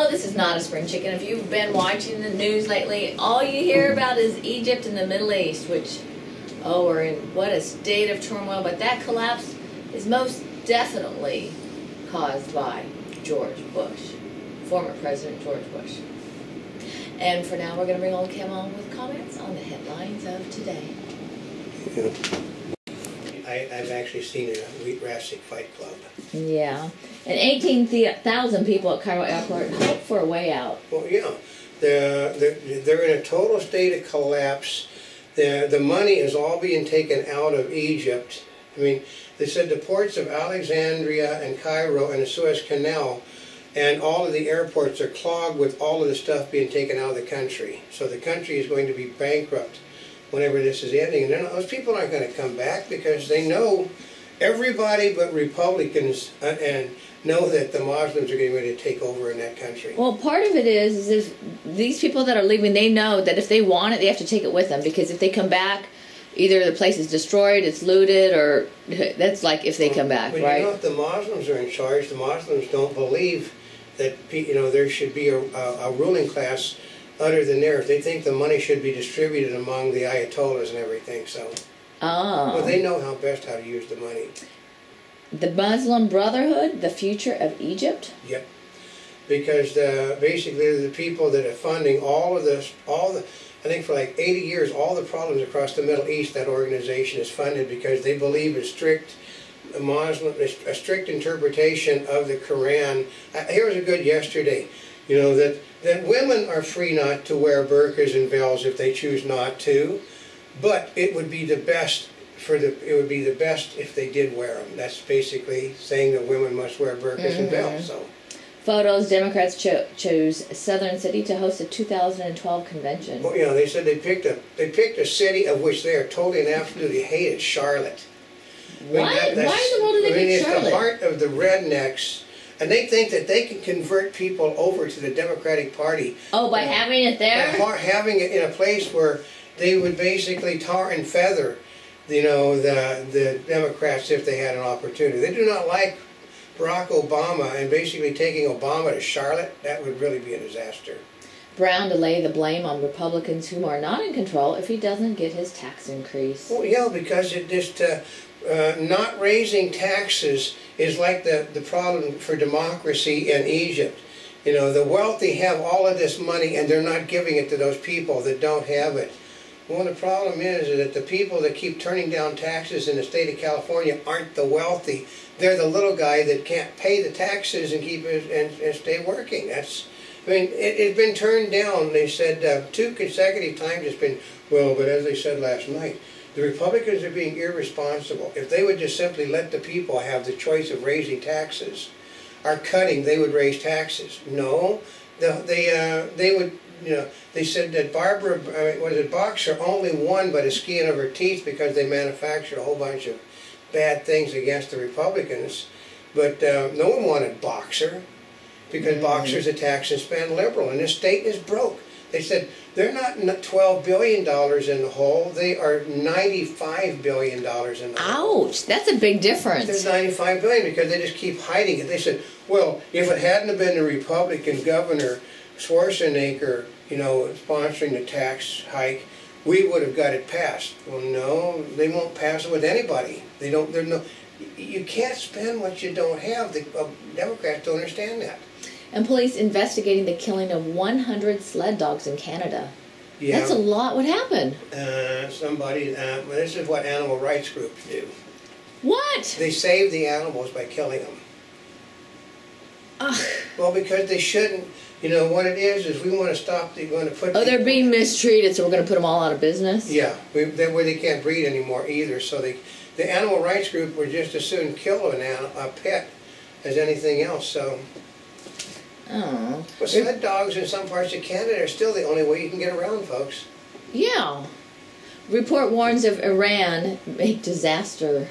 No, this is not a spring chicken. If you've been watching the news lately, all you hear about is Egypt and the Middle East, which, oh, are in what a state of turmoil. But that collapse is most definitely caused by George Bush, former President George Bush. And for now, we're going to bring Oldecam on with comments on the headlines of today. I've actually seen a wheat-rastic fight club. Yeah. And 18,000 people at Cairo Airport hope for a way out. Well, yeah. They're in a total state of collapse. The money is all being taken out of Egypt. I mean, they said the ports of Alexandria and Cairo and the Suez Canal and all of the airports are clogged with all of the stuff being taken out of the country. So the country is going to be bankrupt whenever this is ending. And then those people aren't going to come back because they know, everybody but Republicans and know that the Moslems are getting ready to take over in that country. Well, part of it is these people that are leaving, they know that if they want it, they have to take it with them. Because if they come back, either the place is destroyed, it's looted, or that's like if they come back, but right? You know, if the Muslims are in charge, the Muslims don't believe that, you know, there should be a ruling class other than theirs. They think the money should be distributed among the Ayatollahs and everything. So, well, they know how to use the money. The Muslim Brotherhood, the future of Egypt. Yep, because basically the people that are funding all of this, I think for like 80 years, all the problems across the Middle East, that organization is funded because they believe in a strict interpretation of the Quran. Here was a good yesterday, you know, that women are free not to wear burqas and veils if they choose not to, but it would be the best if they did wear them. That's basically saying that women must wear burqas and veils. So. Photos, Democrats chose Southern City to host a 2012 convention. Well, you know, they said they picked a city of which they are totally and absolutely hated, Charlotte. What? Why in the world did they pick Charlotte? It's the heart of the rednecks, and they think that they can convert people over to the Democratic Party. Oh, by having it there? By having it in a place where they would basically tar and feather, you know, the Democrats if they had an opportunity. They do not like Barack Obama, and basically taking Obama to Charlotte, that would really be a disaster. Brown to lay the blame on Republicans who are not in control if he doesn't get his tax increase. Well, yeah, because it just not raising taxes is like the problem for democracy in Egypt. You know, the wealthy have all of this money and they're not giving it to those people that don't have it. Well, the problem is that the people that keep turning down taxes in the state of California aren't the wealthy. They're the little guy that can't pay the taxes and keep it and stay working. That's, I mean, it's been turned down. They said 2 consecutive times it's been, well, but as they said last night, the Republicans are being irresponsible. If they would just simply let the people have the choice of raising taxes or cutting, they would raise taxes. No, they would. You know, they said that Boxer only won by the skin of her teeth because they manufactured a whole bunch of bad things against the Republicans. But no one wanted Boxer because Boxer's a tax and spend liberal, and this state is broke. They said they're not $12 billion in the hole; they are $95 billion in the hole. Ouch! That's a big difference. There's $95 billion because they just keep hiding it. They said, well, if it hadn't have been the Republican governor Schwarzenegger, you know, sponsoring the tax hike, we would have got it passed. Well, no, they won't pass it with anybody. They don't. There's no. You can't spend what you don't have. The Democrats don't understand that. And police investigating the killing of 100 sled dogs in Canada. Yeah. That's a lot. What happened? This is what animal rights groups do. What? They save the animals by killing them. Ugh. Well, because they shouldn't. You know, what it is we want to stop, they're going to put... Oh, they're being mistreated, so we're going to put them all out of business? Yeah, where they can't breed anymore either. So the animal rights group would just as soon kill a pet as anything else. So, oh. Well, sled dogs in some parts of Canada are still the only way you can get around, folks. Yeah. Report warns of Iran make disaster,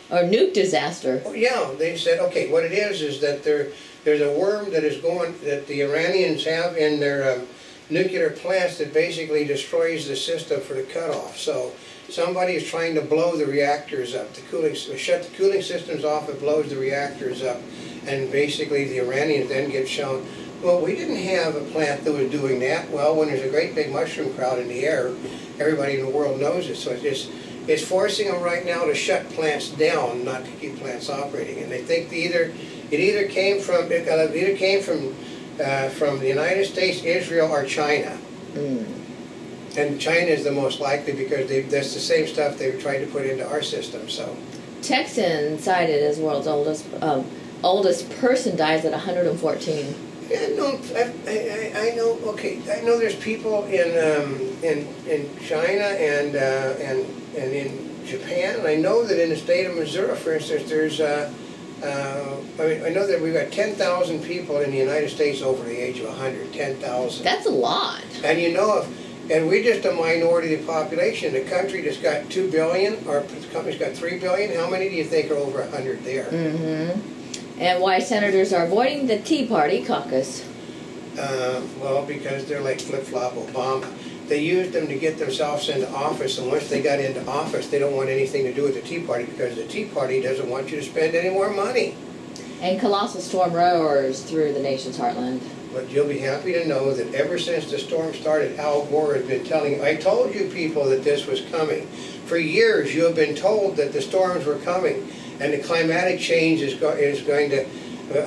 or nuke disaster. Oh, yeah, they said, okay, what it is that there's a worm that the Iranians have in their nuclear plants that basically destroys the system for the cutoff. So somebody is trying to blow the reactors up. Shut the cooling systems off, it blows the reactors up. And basically the Iranians then get shown, Well, we didn't have a plant that was doing that. Well, when there's a great big mushroom crowd in the air, everybody in the world knows it. So it's forcing them right now to shut plants down, not to keep plants operating. And they think it either came from the United States, Israel, or China. Mm. And China is the most likely because that's the same stuff they were trying to put into our system. So Texan cited as world's oldest person dies at 114. Yeah, no, I know. Okay, I know there's people in China and in Japan. And I know that in the state of Missouri, for instance, there's I know that we've got 10,000 people in the United States over the age of 100. 10,000. That's a lot. And and we're just a minority of the population. The country that's got 2 billion, or the company's got 3 billion. How many do you think are over 100 there? Mm-hmm. And why senators are avoiding the Tea Party caucus? Well, because they're like flip-flop Obama. They used them to get themselves into office, and once they got into office, they don't want anything to do with the Tea Party because the Tea Party doesn't want you to spend any more money. And colossal storm roars through the nation's heartland. But you'll be happy to know that ever since the storm started, Al Gore has been telling, I told you people that this was coming. For years, you have been told that the storms were coming. And the climatic change is going to...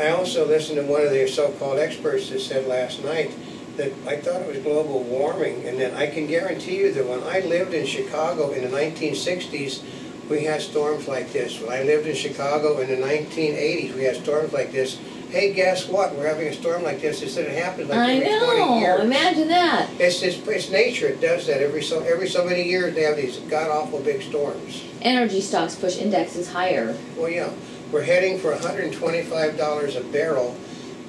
I also listened to one of their so-called experts that said last night that I thought it was global warming, and that I can guarantee you that when I lived in Chicago in the 1960s, we had storms like this. When I lived in Chicago in the 1980s, we had storms like this. Hey, guess what? We're having a storm like this. It said it happens like every 20 years. Imagine that. It's nature. It does that every so many years. They have these god-awful big storms. Energy stocks push indexes higher. Well, yeah. We're heading for $125 a barrel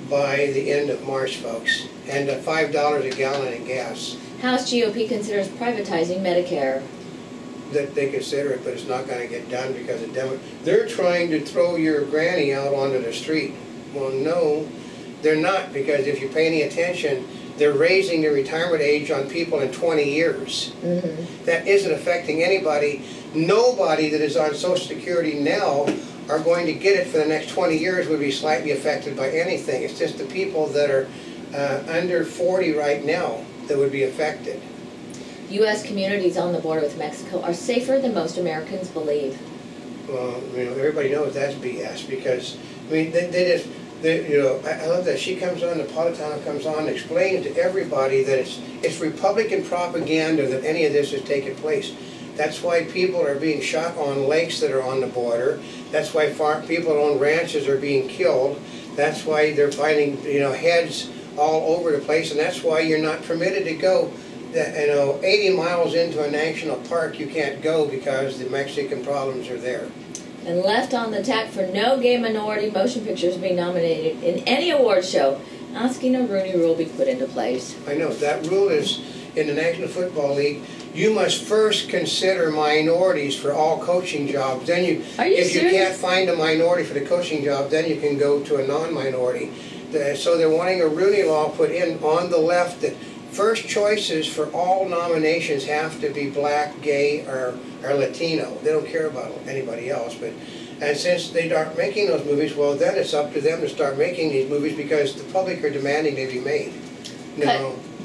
by the end of March, folks, and $5 a gallon in gas. House GOP considers privatizing Medicare. That they consider it, but it's not going to get done because they're trying to throw your granny out onto the street. Well, no, they're not, because if you're paying attention, they're raising the retirement age on people in 20 years. Mm-hmm. That isn't affecting anybody. Nobody that is on Social Security now are going to get it for the next 20 years would be slightly affected by anything. It's just the people that are under 40 right now that would be affected. U.S. communities on the border with Mexico are safer than most Americans believe. Well, everybody knows that's BS because, I love that she comes on, Napolitano comes on and explains to everybody that it's Republican propaganda that any of this is taking place. That's why people are being shot on lakes that are on the border. That's why people that own ranches are being killed. That's why they're finding, heads all over the place, and that's why you're not permitted to go. 80 miles into a national park, you can't go because the Mexican problems are there. And left on the tack for no gay minority motion pictures being nominated in any award show, asking a Rooney Rule be put into place. I know, that rule is in the National Football League. You must first consider minorities for all coaching jobs. Then if you can't find a minority for the coaching job, then you can go to a non-minority. So they're wanting a Rooney Law put in on the left that first choices for all nominations have to be black, gay, or Latino. They don't care about anybody else. And since they aren't making those movies, well, then it's up to them to start making these movies because the public are demanding they be made.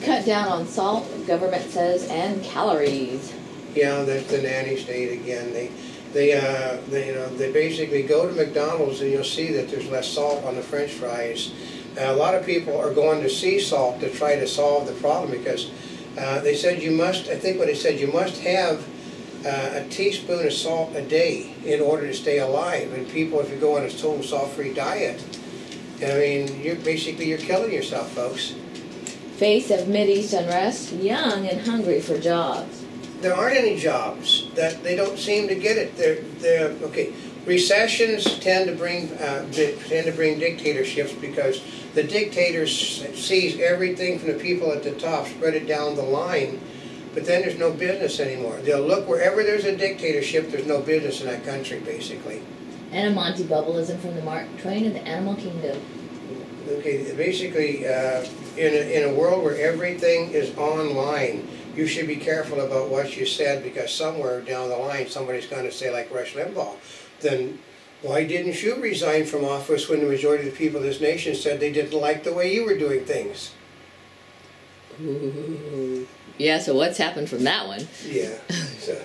Cut down on salt, government says, and calories. Yeah, that's the nanny state again. They basically go to McDonald's and you'll see that there's less salt on the French fries. A lot of people are going to sea salt to try to solve the problem because they said you must, I think what they said, you must have a teaspoon of salt a day in order to stay alive. And people, if you go on a total salt-free diet, you're killing yourself, folks. Face of Mideast unrest, young and hungry for jobs. There aren't any jobs. That they don't seem to get it. They're okay. Recessions tend to bring dictatorships because the dictator sees everything from the people at the top, spread it down the line, but then there's no business anymore. They'll look wherever there's a dictatorship, there's no business in that country, basically. And a Monty Bubbleism from the Mark Twain of the Animal Kingdom. Okay, basically, in a world where everything is online, you should be careful about what you said because somewhere down the line somebody's going to say, like Rush Limbaugh, then Why didn't you resign from office when the majority of the people of this nation said they didn't like the way you were doing things? Ooh. Yeah, so what's happened from that one? Yeah. So.